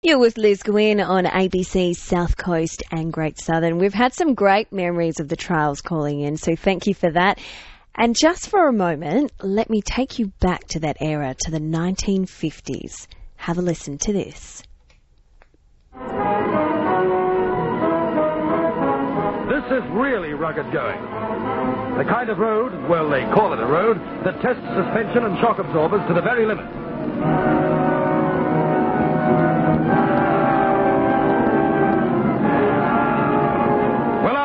You're with Liz Gwynn on ABC South Coast and Great Southern. We've had some great memories of the trials calling in, so thank you for that. And just for a moment, let me take you back to that era, to the 1950s. Have a listen to this. This is really rugged going. The kind of road, well, they call it a road, that tests suspension and shock absorbers to the very limit.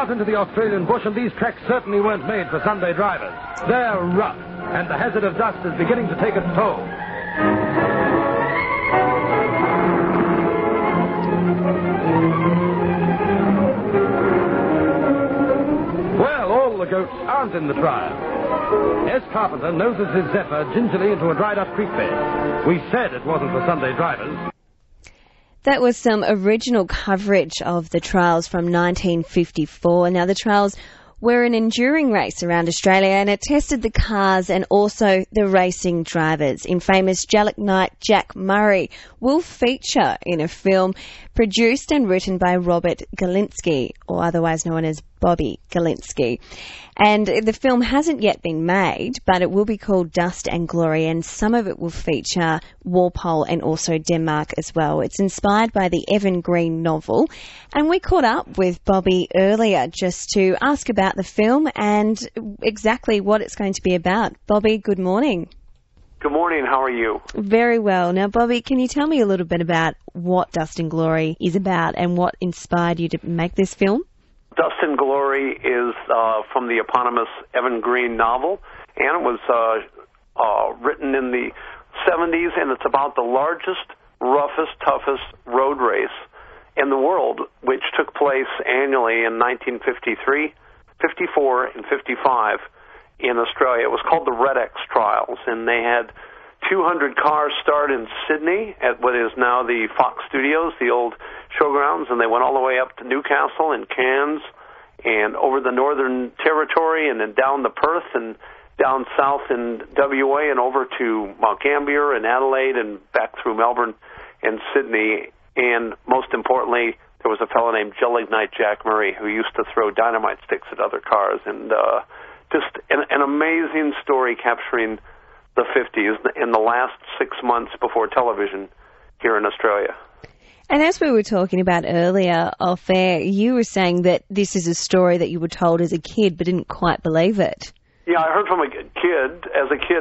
Into the Australian bush, and these tracks certainly weren't made for Sunday drivers. They're rough, and the hazard of dust is beginning to take its toll. Well, all the goats aren't in the trial. S. Carpenter noses his Zephyr gingerly into a dried-up creek bed. We said it wasn't for Sunday drivers. That was some original coverage of the trials from 1954. Now, the trials were an enduring race around Australia, and it tested the cars and also the racing drivers. Infamous Jallock Knight Jack Murray will feature in a film produced and written by Robert Galinsky, or otherwise known as Bobby Galinsky. And the film hasn't yet been made, but it will be called Dust and Glory, and some of it will feature Walpole and also Denmark as well. It's inspired by the Evan Green novel, and we caught up with Bobby earlier just to ask about the film and exactly what it's going to be about. Bobby, good morning. Good morning. How are you? Very well. Now, Bobby, can you tell me a little bit about what Dust and Glory is about and what inspired you to make this film? Dust and Glory is from the eponymous Evan Green novel, and it was written in the 70s, and it's about the largest, roughest, toughest road race in the world, which took place annually in 1953, 54, and 55 in Australia. It was called the Red X Trials, and they had 200 cars start in Sydney at what is now the Fox Studios, the old showgrounds, and they went all the way up to Newcastle and Cairns and over the Northern Territory and then down to Perth and down south in WA and over to Mount Gambier and Adelaide and back through Melbourne and Sydney. And most importantly, there was a fellow named Jallock Knight Jack Murray who used to throw dynamite sticks at other cars, and just an amazing story capturing the 50s in the last 6 months before television here in Australia. And as we were talking about earlier off air, you were saying that this is a story that you were told as a kid but didn't quite believe it. Yeah, I heard from a kid,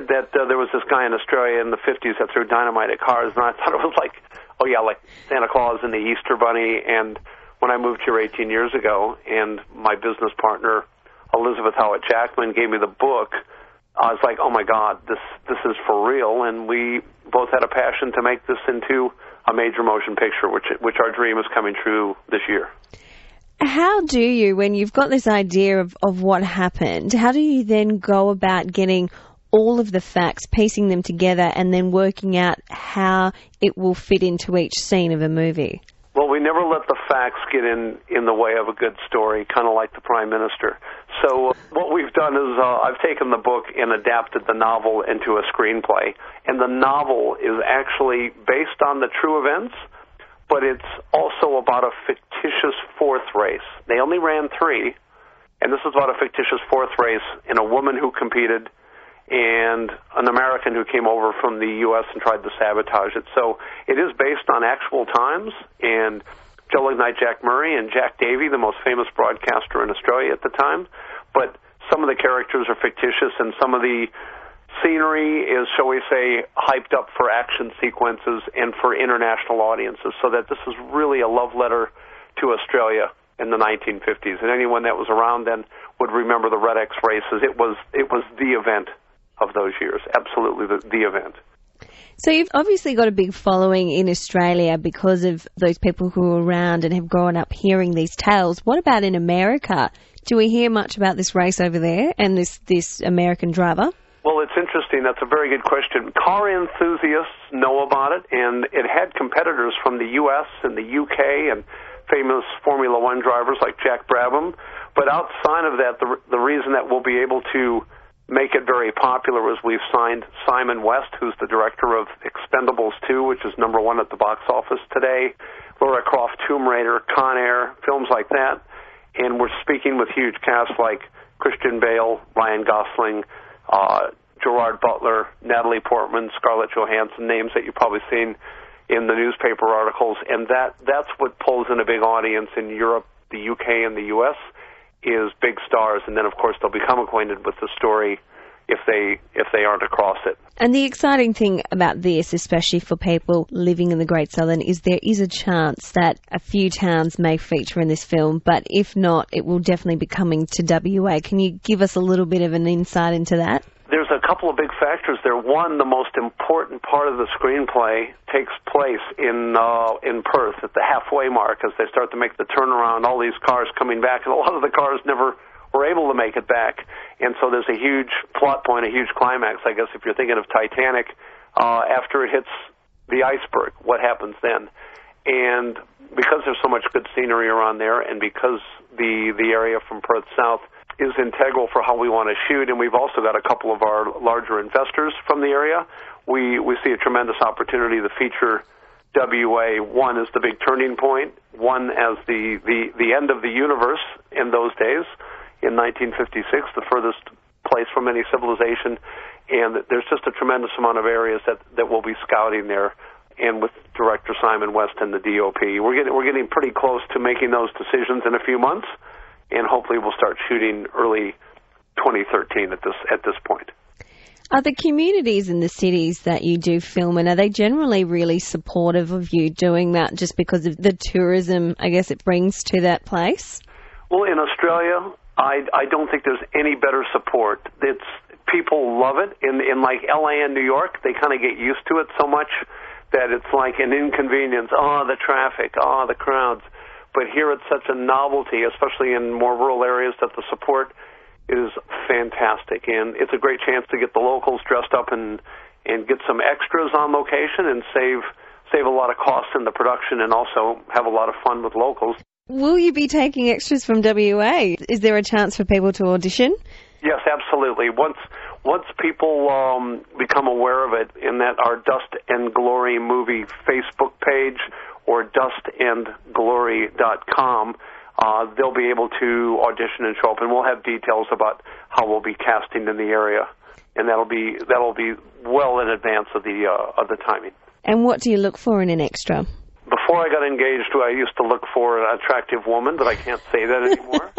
that there was this guy in Australia in the 50s that threw dynamite at cars, and I thought it was like, oh yeah, like Santa Claus and the Easter Bunny. And when I moved here 18 years ago, and my business partner, Elizabeth Howard Jackman, gave me the book, I was like, oh my God, this is for real, and we both had a passion to make this into a major motion picture, which our dream is coming true this year. How do you, when you've got this idea of what happened, how do you then go about getting all of the facts, piecing them together, and then working out how it will fit into each scene of a movie? Well, we never let the facts get in the way of a good story, kind of like the Prime Minister. So what we've done is I've taken the book and adapted the novel into a screenplay. And the novel is actually based on the true events, but it's also about a fictitious fourth race. They only ran 3, and this is about a fictitious fourth race and a woman who competed and an American who came over from the U.S. and tried to sabotage it. So it is based on actual times, and Jallock Knight Jack Murray and Jack Davey, the most famous broadcaster in Australia at the time. But some of the characters are fictitious, and some of the scenery is, shall we say, hyped up for action sequences and for international audiences, so that this is really a love letter to Australia in the 1950s. And anyone that was around then would remember the Red X races. It was the event of those years, absolutely the event. So you've obviously got a big following in Australia because of those people who are around and have grown up hearing these tales. What about in America? Do we hear much about this race over there and this American driver? Well, it's interesting. That's a very good question. Car enthusiasts know about it, and it had competitors from the U.S. and the U.K. and famous Formula One drivers like Jack Brabham. But outside of that, the reason that we'll be able to make it very popular is we've signed Simon West, who's the director of Expendables 2, which is #1 at the box office today, Lara Croft Tomb Raider, Con Air, films like that. And we're speaking with huge casts like Christian Bale, Ryan Gosling, Gerard Butler, Natalie Portman, Scarlett Johansson, names that you've probably seen in the newspaper articles. And that's what pulls in a big audience in Europe, the UK, and the US, is big stars. And then, of course, they'll become acquainted with the story if they aren't across it. And the exciting thing about this, especially for people living in the Great Southern, is there is a chance that a few towns may feature in this film, but if not, it will definitely be coming to WA. Can you give us a little bit of an insight into that? There's a couple of big factors there. One, the most important part of the screenplay takes place in Perth at the halfway mark as they start to make the turnaround, all these cars coming back, and a lot of the cars never were able to make it back. And so there's a huge plot point, a huge climax, I guess, if you're thinking of Titanic, after it hits the iceberg, what happens then? And because there's so much good scenery around there, and because the area from Perth South is integral for how we want to shoot, and we've also got a couple of our larger investors from the area, we see a tremendous opportunity to feature WA, one as the big turning point, one as the end of the universe in those days, in 1956, the furthest place from any civilization, and there's just a tremendous amount of areas that we'll be scouting there, and with director Simon West and the DOP. We're getting pretty close to making those decisions in a few months, and hopefully we'll start shooting early 2013 at this point. Are the communities in the cities that you do film in, are they generally really supportive of you doing that just because of the tourism, I guess, it brings to that place? Well, in Australia, I don't think there's any better support. People love it. In like LA and New York, they kind of get used to it so much that it's like an inconvenience. Oh, the traffic, oh, the crowds. But here it's such a novelty, especially in more rural areas, that the support is fantastic. And it's a great chance to get the locals dressed up and get some extras on location and save a lot of costs in the production and also have a lot of fun with locals. Will you be taking extras from WA? Is there a chance for people to audition? Yes, absolutely. Once people become aware of it, in that our Dust and Glory movie Facebook page or dustandglory.com, they'll be able to audition and show up, and we'll have details about how we'll be casting in the area, and that'll be well in advance of the timing. And what do you look for in an extra? Before I got engaged, I used to look for an attractive woman, but I can't say that anymore.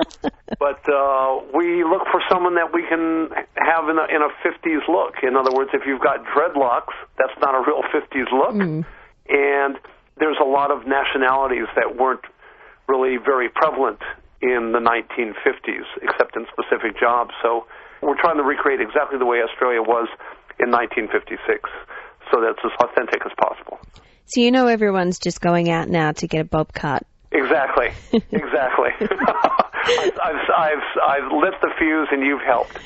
But we look for someone that we can have in a 50s look. In other words, if you've got dreadlocks, that's not a real 50s look. Mm. And there's a lot of nationalities that weren't really very prevalent in the 1950s, except in specific jobs. So we're trying to recreate exactly the way Australia was in 1956, so that's as authentic as possible. So you know everyone's just going out now to get a bob cut. Exactly. I've lit the fuse and you've helped.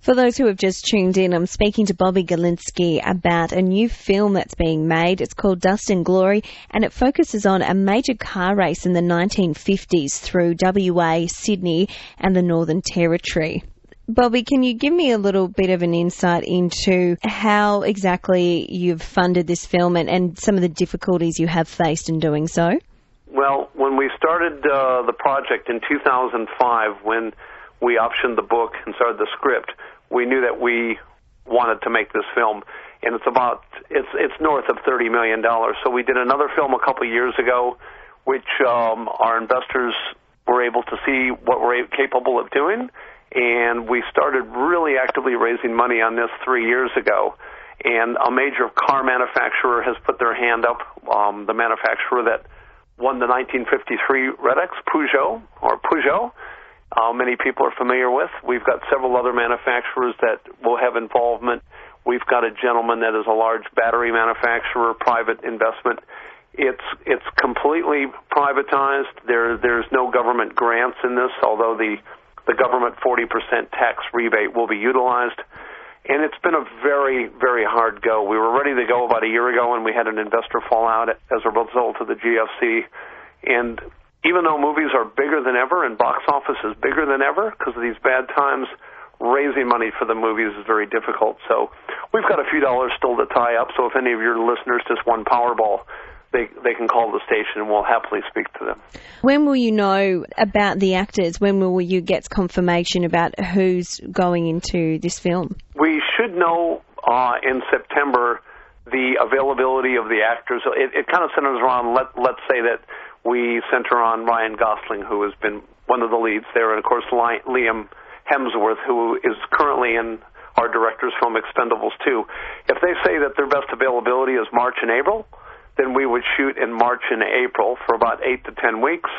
For those who have just tuned in, I'm speaking to Bobby Galinsky about a new film that's being made. It's called Dust and Glory, and it focuses on a major car race in the 1950s through WA, Sydney, and the Northern Territory. Bobby, can you give me a little bit of an insight into how exactly you've funded this film and some of the difficulties you have faced in doing so? Well, when we started the project in 2005, when we optioned the book and started the script, we knew that we wanted to make this film, and it's north of $30 million. So we did another film a couple years ago, which our investors were able to see what we're capable of doing. And we started really actively raising money on this 3 years ago. And a major car manufacturer has put their hand up, the manufacturer that won the 1953 Red-X, Peugeot. Many people are familiar with. We've got several other manufacturers that will have involvement. We've got a gentleman that is a large battery manufacturer, private investment. It's completely privatized. There's no government grants in this, although the government 40% tax rebate will be utilized. And it's been a very, very hard go. We were ready to go about a year ago, and we had an investor fall out as a result of the GFC. And even though movies are bigger than ever and box office is bigger than ever because of these bad times, raising money for the movies is very difficult. So we've got a few dollars still to tie up. So if any of your listeners just won Powerball, they can call the station and we'll happily speak to them. When will you know about the actors? When will you get confirmation about who's going into this film? We should know in September the availability of the actors. It kind of centers around, let's say that we center on Ryan Gosling, who has been one of the leads there, and of course Liam Hemsworth, who is currently in our director's film Expendables 2. If they say that their best availability is March and April, then we would shoot in March and April for about 8 to 10 weeks,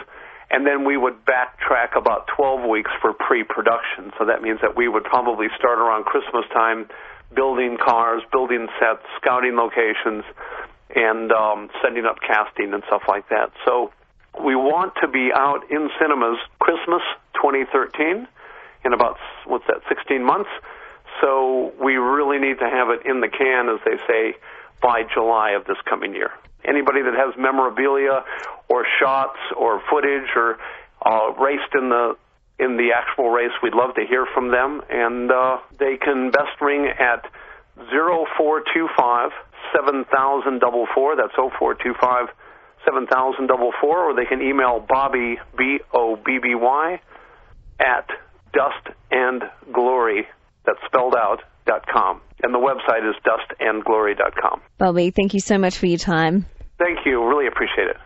and then we would backtrack about 12 weeks for pre-production. So that means that we would probably start around Christmas time, building cars, building sets, scouting locations, and setting up casting and stuff like that. So we want to be out in cinemas Christmas 2013 in about, 16 months. So we really need to have it in the can, as they say, by July of this coming year. Anybody that has memorabilia or shots or footage or raced in the actual race, we'd love to hear from them. And they can best ring at 0425 7044. That's 0425 7044. Or they can email Bobby, BOBBY, at dustandglory, that's spelled out, .com. And the website is dustandglory.com. Bobby, thank you so much for your time. Thank you. Really appreciate it.